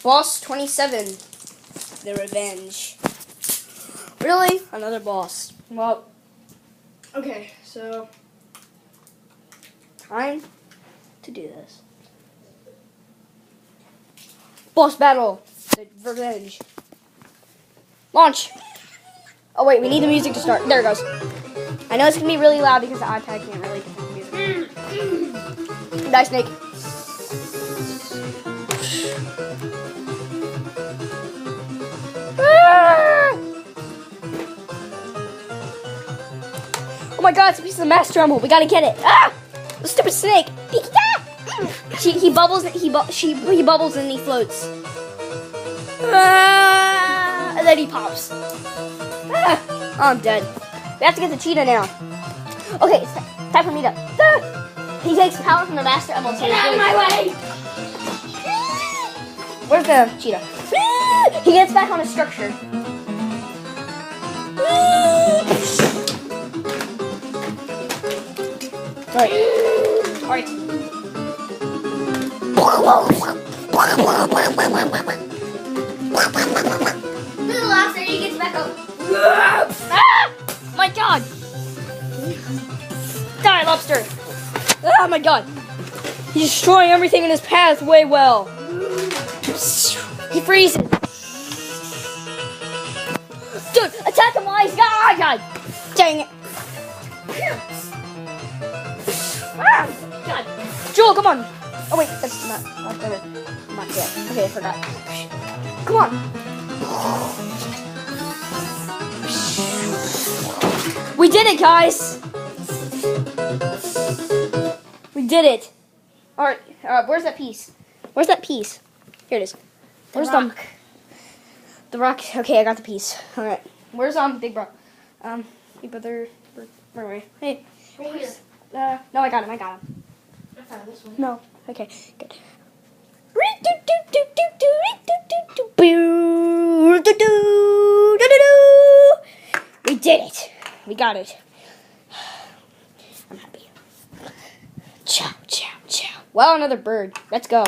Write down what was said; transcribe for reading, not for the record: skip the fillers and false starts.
Boss 27. The Revenge. Really? Another boss. Well, okay, so time to do this. Boss battle. The Revenge. Launch. Oh wait, we need the music to start. There it goes. I know it's gonna be really loud because the iPad can't really detect the music. Die, Snake. Ah! Oh my god, it's a piece of the master emerald. We gotta get it. Ah! The stupid snake. Ah! He bubbles. He bubbles and he floats. Ah! And then he pops. Ah! Oh, I'm dead. We have to get the cheetah now. Okay, it's time for me to. Ah! He takes power from the master emerald. So get out of my way! Where's the cheetah? He gets back on his structure. Alright. Alright. This is the last time he gets back up. Ah! My god! Die, lobster! Oh my god! He's destroying everything in his pathway well. He freezes. Dude, attack him while he's got. Oh my god! Dang it! Ah, god! Joel, come on! Oh wait, that's not yet. Okay, I forgot. Come on! We did it, guys! We did it! Alright, where's that piece? Where's that piece? Here it is. Where's rock? The rock. Okay, I got the piece. Alright. Where's Big Bro? Big Brother. Where are we? Hey. Right here. No, I got him. I found this one. No. Okay, good. We did it. We got it. I'm happy. Ciao, ciao, ciao. Well, another bird. Let's go.